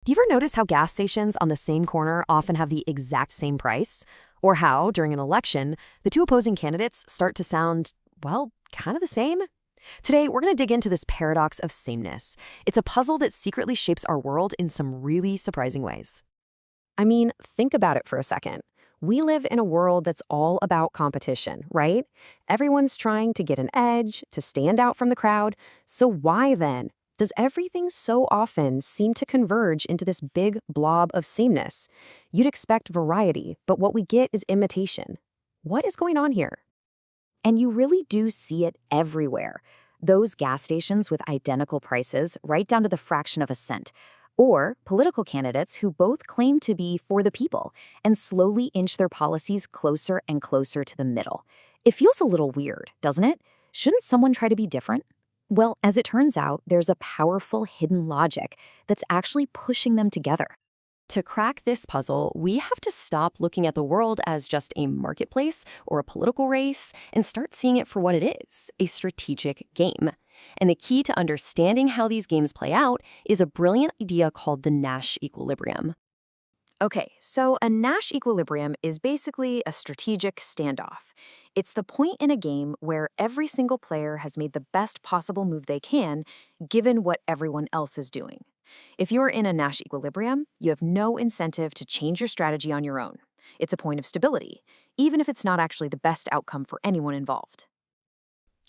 Do you ever notice how gas stations on the same corner often have the exact same price? Or how, during an election, the two opposing candidates start to sound, well, kind of the same? Today, we're going to dig into this paradox of sameness. It's a puzzle that secretly shapes our world in some really surprising ways. I mean, think about it for a second. We live in a world that's all about competition, right? Everyone's trying to get an edge, to stand out from the crowd. So why then does everything so often seem to converge into this big blob of sameness? You'd expect variety, but what we get is imitation. What is going on here? And you really do see it everywhere. Those gas stations with identical prices, right down to the fraction of a cent. Or political candidates who both claim to be for the people and slowly inch their policies closer and closer to the middle. It feels a little weird, doesn't it? Shouldn't someone try to be different? Well, as it turns out, there's a powerful hidden logic that's actually pushing them together. To crack this puzzle, we have to stop looking at the world as just a marketplace or a political race and start seeing it for what it is, a strategic game. And the key to understanding how these games play out is a brilliant idea called the Nash equilibrium. Okay, so a Nash equilibrium is basically a strategic standoff. It's the point in a game where every single player has made the best possible move they can, given what everyone else is doing. If you're in a Nash equilibrium, you have no incentive to change your strategy on your own. It's a point of stability, even if it's not actually the best outcome for anyone involved.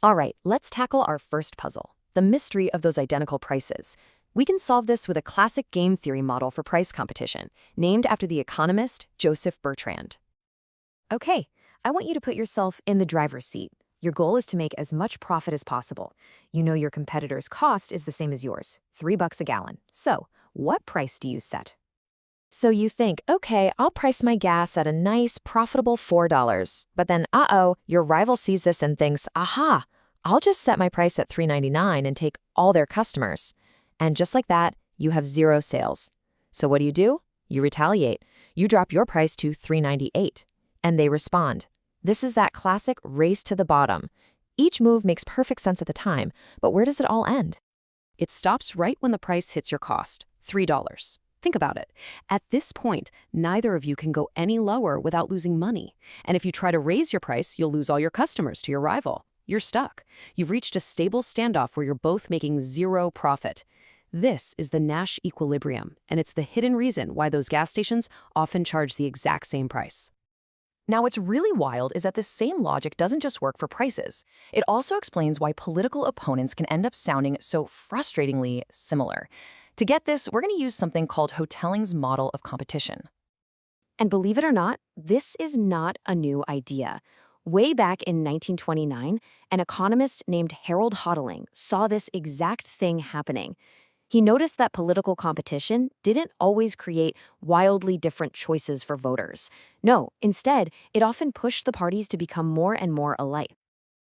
All right, let's tackle our first puzzle, the mystery of those identical prices. We can solve this with a classic game theory model for price competition, named after the economist Joseph Bertrand. Okay, I want you to put yourself in the driver's seat. Your goal is to make as much profit as possible. You know your competitor's cost is the same as yours, $3 a gallon. So, what price do you set? So you think, okay, I'll price my gas at a nice, profitable $4. But then, your rival sees this and thinks, aha, I'll just set my price at $3.99 and take all their customers. And just like that, you have zero sales. So what do? You retaliate. You drop your price to $3.98. And they respond. This is that classic race to the bottom. Each move makes perfect sense at the time, but where does it all end? It stops right when the price hits your cost, $3. Think about it. At this point, neither of you can go any lower without losing money. And if you try to raise your price, you'll lose all your customers to your rival. You're stuck. You've reached a stable standoff where you're both making zero profit. This is the Nash equilibrium, and it's the hidden reason why those gas stations often charge the exact same price. Now, what's really wild is that this same logic doesn't just work for prices. It also explains why political opponents can end up sounding so frustratingly similar. To get this, we're going to use something called Hotelling's model of competition. And believe it or not, this is not a new idea. Way back in 1929, an economist named Harold Hotelling saw this exact thing happening. He noticed that political competition didn't always create wildly different choices for voters. No, instead, it often pushed the parties to become more and more alike.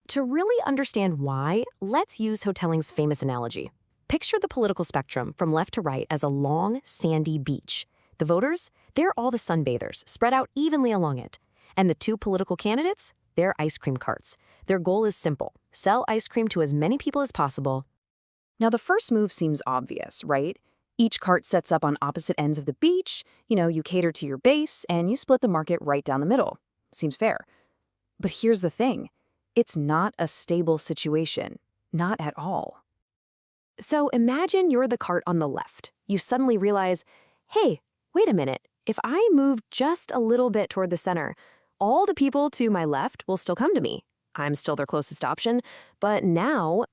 To really understand why, let's use Hotelling's famous analogy. Picture the political spectrum from left to right as a long, sandy beach. The voters, they're all the sunbathers, spread out evenly along it. And the two political candidates, they're ice cream carts. Their goal is simple: sell ice cream to as many people as possible. Now, the first move seems obvious, right? Each cart sets up on opposite ends of the beach, you cater to your base, and you split the market right down the middle. Seems fair. But here's the thing. It's not a stable situation. Not at all. So imagine you're the cart on the left. You suddenly realize, hey, wait a minute. If I move just a little bit toward the center, all the people to my left will still come to me. I'm still their closest option, but now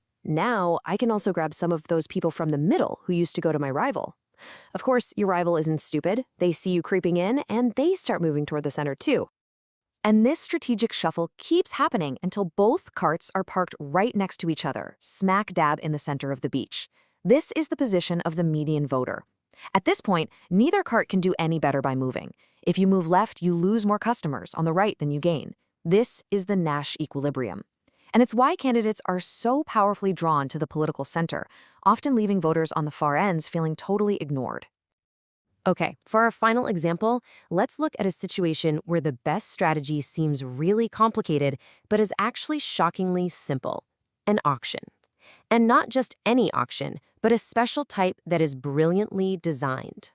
I can also grab some of those people from the middle who used to go to my rival. Of course, your rival isn't stupid. They see you creeping in, and they start moving toward the center too. And this strategic shuffle keeps happening until both carts are parked right next to each other, smack dab in the center of the beach. This is the position of the median voter. At this point, neither cart can do any better by moving. If you move left, you lose more customers on the right than you gain. This is the Nash equilibrium. And it's why candidates are so powerfully drawn to the political center, often leaving voters on the far ends feeling totally ignored. Okay, for our final example, let's look at a situation where the best strategy seems really complicated, but is actually shockingly simple: an auction. And not just any auction, but a special type that is brilliantly designed.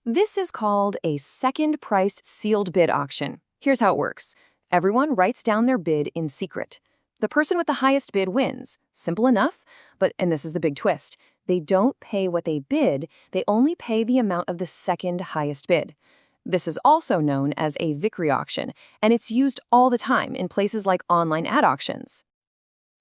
This is called a second-priced sealed bid auction. Here's how it works. Everyone writes down their bid in secret. The person with the highest bid wins. Simple enough, and this is the big twist, they don't pay what they bid, they only pay the amount of the second highest bid. This is also known as a victory auction, and it's used all the time in places like online ad auctions.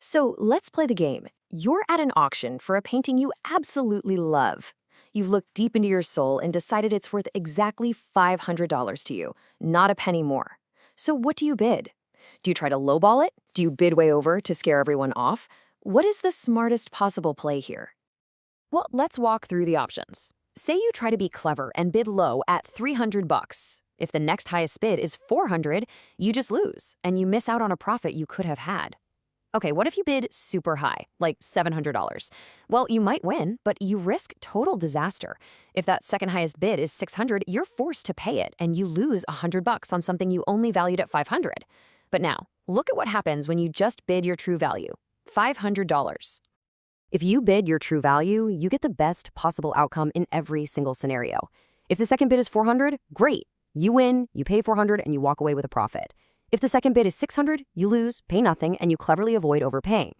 So let's play the game. You're at an auction for a painting you absolutely love. You've looked deep into your soul and decided it's worth exactly $500 to you, not a penny more. So what do you bid? Do you try to lowball it? Do you bid way over to scare everyone off? What is the smartest possible play here? Well, let's walk through the options. Say you try to be clever and bid low at $300. If the next highest bid is $400, you just lose, and you miss out on a profit you could have had. Okay, what if you bid super high, like $700? Well, you might win, but you risk total disaster. If that second highest bid is $600, you're forced to pay it, and you lose $100 on something you only valued at $500. But now, look at what happens when you just bid your true value, $500. If you bid your true value, you get the best possible outcome in every single scenario. If the second bid is $400, great. You win, you pay $400, and you walk away with a profit. If the second bid is $600, you lose, pay nothing, and you cleverly avoid overpaying.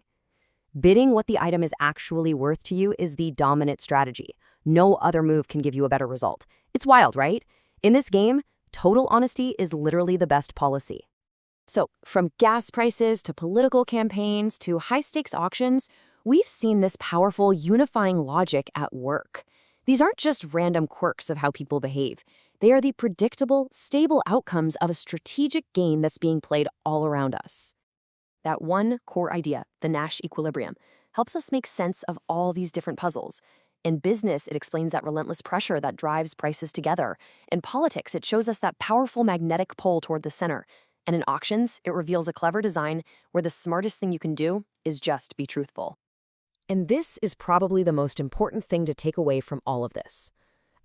Bidding what the item is actually worth to you is the dominant strategy. No other move can give you a better result. It's wild, right? In this game, total honesty is literally the best policy. So, from gas prices to political campaigns to high-stakes auctions, we've seen this powerful unifying logic at work. These aren't just random quirks of how people behave. They are the predictable, stable outcomes of a strategic game that's being played all around us. That one core idea, the Nash equilibrium, helps us make sense of all these different puzzles. In business, it explains that relentless pressure that drives prices together. In politics, it shows us that powerful magnetic pull toward the center. And in auctions, it reveals a clever design where the smartest thing you can do is just be truthful. And this is probably the most important thing to take away from all of this.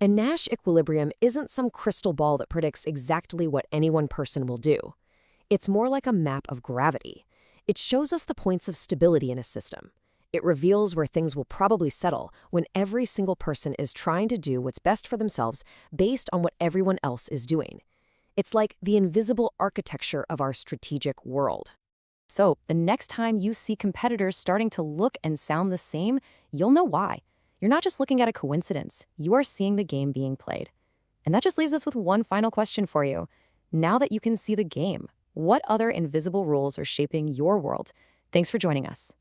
A Nash equilibrium isn't some crystal ball that predicts exactly what any one person will do. It's more like a map of gravity. It shows us the points of stability in a system. It reveals where things will probably settle when every single person is trying to do what's best for themselves based on what everyone else is doing. It's like the invisible architecture of our strategic world. So, the next time you see competitors starting to look and sound the same, you'll know why. You're not just looking at a coincidence, you are seeing the game being played. And that just leaves us with one final question for you. Now that you can see the game, what other invisible rules are shaping your world? Thanks for joining us.